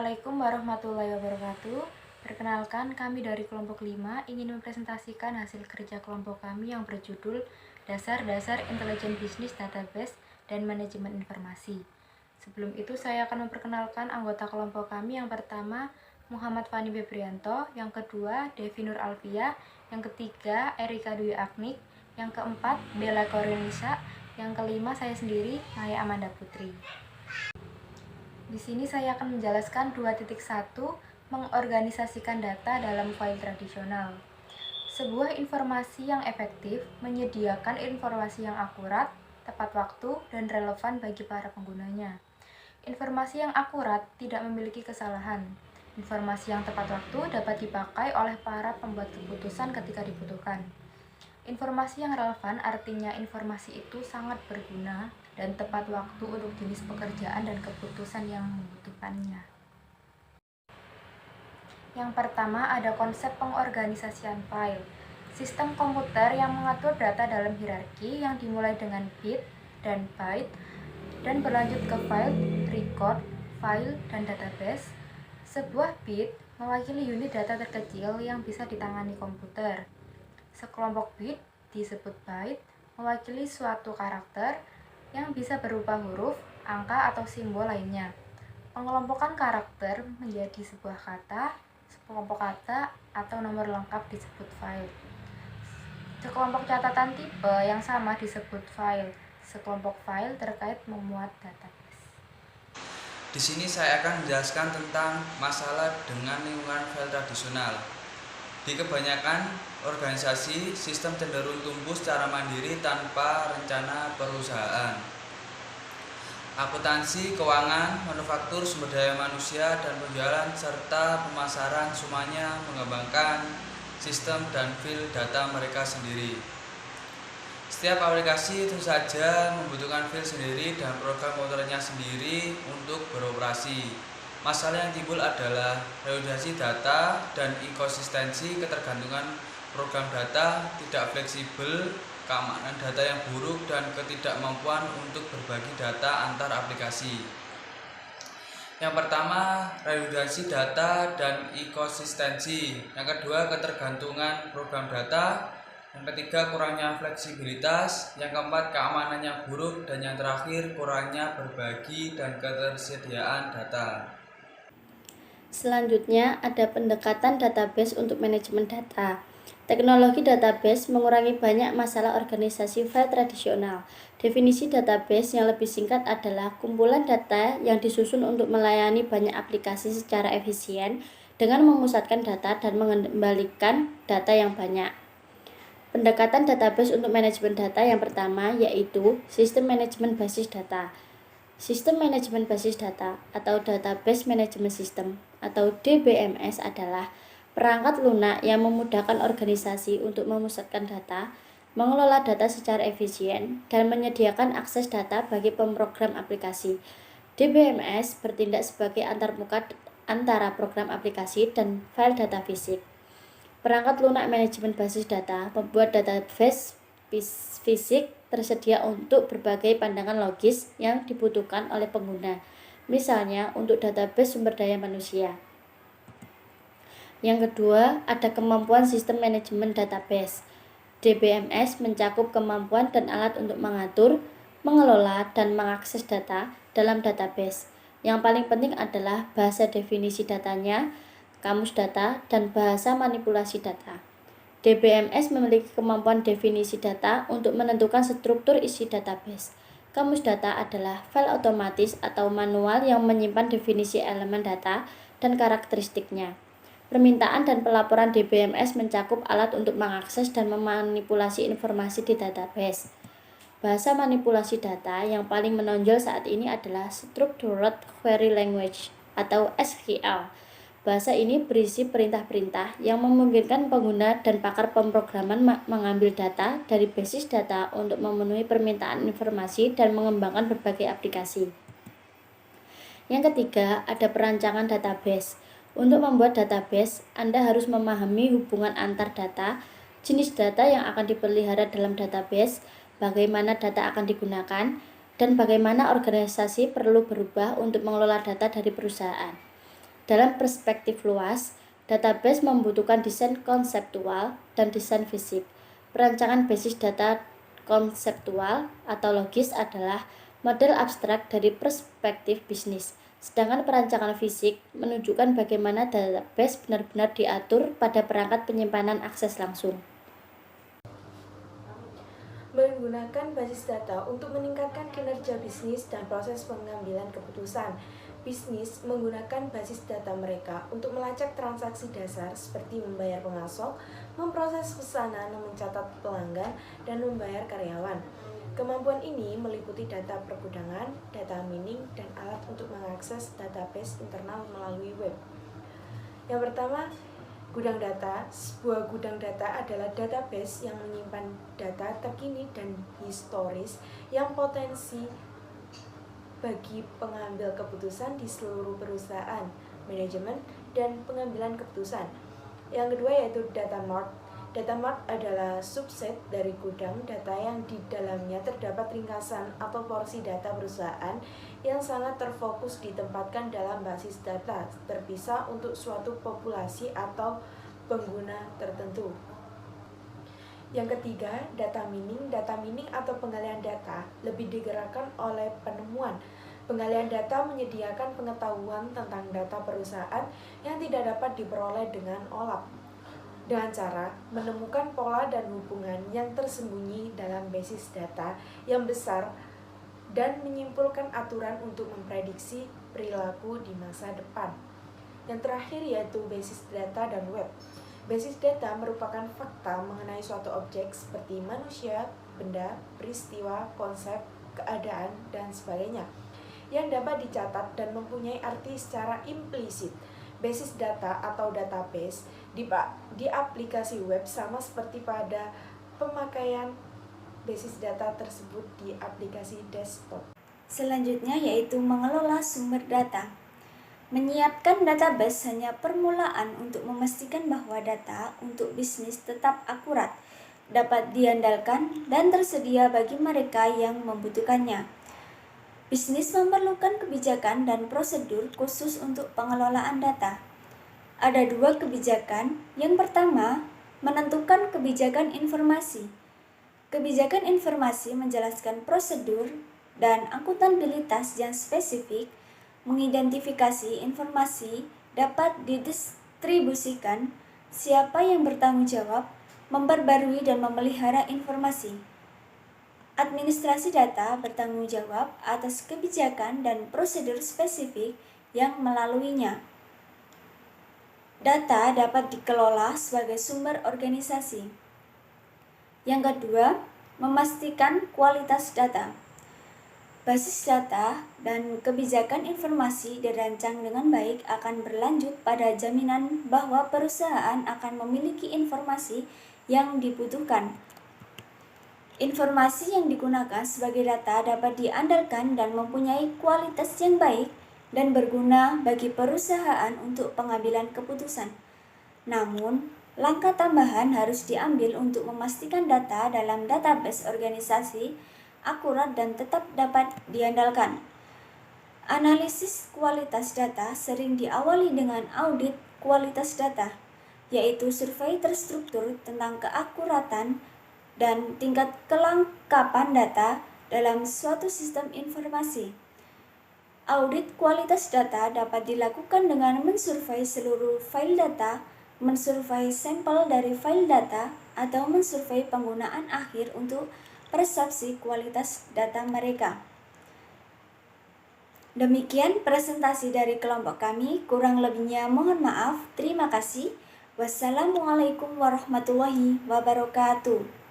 Assalamualaikum warahmatullahi wabarakatuh. Perkenalkan, kami dari kelompok 5 ingin mempresentasikan hasil kerja kelompok kami yang berjudul Dasar-Dasar Intelijen Bisnis Database dan Manajemen Informasi. Sebelum itu, saya akan memperkenalkan anggota kelompok kami. Yang pertama, Muhammad Fani Febrianto, yang kedua, Devi Nur Alfia, yang ketiga, Erika Dwi Agnik, yang keempat, Bella Korenisa, yang kelima, saya sendiri, Maya Amanda Putri. Di sini saya akan menjelaskan 2.1 mengorganisasikan data dalam file tradisional. Sebuah informasi yang efektif menyediakan informasi yang akurat, tepat waktu, dan relevan bagi para penggunanya. Informasi yang akurat tidak memiliki kesalahan. Informasi yang tepat waktu dapat dipakai oleh para pembuat keputusan ketika dibutuhkan. Informasi yang relevan artinya informasi itu sangat berguna dan tepat waktu untuk jenis pekerjaan dan keputusan yang membutuhkannya. Yang pertama ada konsep pengorganisasian file. Sistem komputer yang mengatur data dalam hierarki yang dimulai dengan bit dan byte dan berlanjut ke file, record, file, dan database. Sebuah bit mewakili unit data terkecil yang bisa ditangani komputer. Sekelompok bit disebut byte, mewakili suatu karakter yang bisa berupa huruf, angka, atau simbol lainnya. Pengelompokan karakter menjadi sebuah kata, sekelompok kata, atau nomor lengkap disebut file. Sekelompok catatan tipe yang sama disebut file. Sekelompok file terkait memuat database. Di sini saya akan menjelaskan tentang masalah dengan lingkungan file tradisional. Di kebanyakan organisasi, sistem cenderung tumbuh secara mandiri tanpa rencana perusahaan. Akuntansi, keuangan, manufaktur, sumber daya manusia, dan penjualan serta pemasaran semuanya mengembangkan sistem dan file data mereka sendiri. Setiap aplikasi tentu saja membutuhkan file sendiri dan program komputernya sendiri untuk beroperasi. Masalah yang timbul adalah redundansi data dan inkonsistensi, ketergantungan program data, tidak fleksibel, keamanan data yang buruk, dan ketidakmampuan untuk berbagi data antar aplikasi. Yang pertama, redundansi data dan inkonsistensi. Yang kedua, ketergantungan program data. Yang ketiga, kurangnya fleksibilitas. Yang keempat, keamanan yang buruk. Dan yang terakhir, kurangnya berbagi dan ketersediaan data. Selanjutnya, ada pendekatan database untuk manajemen data. Teknologi database mengurangi banyak masalah organisasi file tradisional. Definisi database yang lebih singkat adalah kumpulan data yang disusun untuk melayani banyak aplikasi secara efisien dengan memusatkan data dan mengembalikan data yang banyak. Pendekatan database untuk manajemen data yang pertama yaitu sistem manajemen basis data. Sistem manajemen basis data atau Database Management System atau DBMS adalah perangkat lunak yang memudahkan organisasi untuk memusatkan data, mengelola data secara efisien, dan menyediakan akses data bagi pemrogram aplikasi. DBMS bertindak sebagai antarmuka antara program aplikasi dan file data fisik. Perangkat lunak manajemen basis data membuat database fisik tersedia untuk berbagai pandangan logis yang dibutuhkan oleh pengguna, misalnya untuk database sumber daya manusia. Yang kedua, ada kemampuan sistem manajemen database. DBMS mencakup kemampuan dan alat untuk mengatur, mengelola, dan mengakses data dalam database. Yang paling penting adalah bahasa definisi datanya, kamus data, dan bahasa manipulasi data. DBMS memiliki kemampuan definisi data untuk menentukan struktur isi database. Kamus data adalah file otomatis atau manual yang menyimpan definisi elemen data dan karakteristiknya. Permintaan dan pelaporan DBMS mencakup alat untuk mengakses dan memanipulasi informasi di database. Bahasa manipulasi data yang paling menonjol saat ini adalah Structured Query Language atau SQL. Bahasa ini berisi perintah-perintah yang memungkinkan pengguna dan pakar pemrograman mengambil data dari basis data untuk memenuhi permintaan informasi dan mengembangkan berbagai aplikasi. Yang ketiga, ada perancangan database. Untuk membuat database, Anda harus memahami hubungan antar data, jenis data yang akan dipelihara dalam database, bagaimana data akan digunakan, dan bagaimana organisasi perlu berubah untuk mengelola data dari perusahaan. Dalam perspektif luas, database membutuhkan desain konseptual dan desain fisik. Perancangan basis data konseptual atau logis adalah model abstrak dari perspektif bisnis, sedangkan perancangan fisik menunjukkan bagaimana database benar-benar diatur pada perangkat penyimpanan akses langsung. Menggunakan basis data untuk meningkatkan kinerja bisnis dan proses pengambilan keputusan. Bisnis menggunakan basis data mereka untuk melacak transaksi dasar seperti membayar pengasok, memproses pesanan, mencatat pelanggan, dan membayar karyawan. Kemampuan ini meliputi data pergudangan, data mining, dan alat untuk mengakses database internal melalui web. Yang pertama, gudang data. Sebuah gudang data adalah database yang menyimpan data terkini dan historis yang potensi bagi pengambil keputusan di seluruh perusahaan, manajemen, dan pengambilan keputusan. Yang kedua yaitu data mart. Data mart adalah subset dari gudang data yang di dalamnya terdapat ringkasan atau porsi data perusahaan yang sangat terfokus ditempatkan dalam basis data terpisah untuk suatu populasi atau pengguna tertentu. Yang ketiga, data mining. Data mining atau penggalian data lebih digerakkan oleh penemuan. Penggalian data menyediakan pengetahuan tentang data perusahaan yang tidak dapat diperoleh dengan olap, dengan cara menemukan pola dan hubungan yang tersembunyi dalam basis data yang besar dan menyimpulkan aturan untuk memprediksi perilaku di masa depan. Yang terakhir yaitu basis data dan web. Basis data merupakan fakta mengenai suatu objek seperti manusia, benda, peristiwa, konsep, keadaan, dan sebagainya yang dapat dicatat dan mempunyai arti secara implisit. Basis data atau database di aplikasi web sama seperti pada pemakaian basis data tersebut di aplikasi desktop. Selanjutnya yaitu mengelola sumber data. Menyiapkan database hanya permulaan untuk memastikan bahwa data untuk bisnis tetap akurat, dapat diandalkan, dan tersedia bagi mereka yang membutuhkannya. Bisnis memerlukan kebijakan dan prosedur khusus untuk pengelolaan data. Ada dua kebijakan. Yang pertama, menentukan kebijakan informasi. Kebijakan informasi menjelaskan prosedur dan akuntabilitas yang spesifik, mengidentifikasi informasi dapat didistribusikan, siapa yang bertanggung jawab, memperbarui dan memelihara informasi. Administrasi data bertanggung jawab atas kebijakan dan prosedur spesifik yang melaluinya. Data dapat dikelola sebagai sumber organisasi. Yang kedua, memastikan kualitas data. Basis data dan kebijakan informasi dirancang dengan baik akan berlanjut pada jaminan bahwa perusahaan akan memiliki informasi yang dibutuhkan. Informasi yang digunakan sebagai data dapat diandalkan dan mempunyai kualitas yang baik dan berguna bagi perusahaan untuk pengambilan keputusan. Namun, langkah tambahan harus diambil untuk memastikan data dalam database organisasi akurat dan tetap dapat diandalkan. Analisis kualitas data sering diawali dengan audit kualitas data, yaitu survei terstruktur tentang keakuratan dan tingkat kelengkapan data dalam suatu sistem informasi. Audit kualitas data dapat dilakukan dengan mensurvei seluruh file data, mensurvei sampel dari file data, atau mensurvei penggunaan akhir untuk persepsi kualitas data mereka. Demikian presentasi dari kelompok kami, kurang lebihnya mohon maaf. Terima kasih. Wassalamualaikum warahmatullahi wabarakatuh.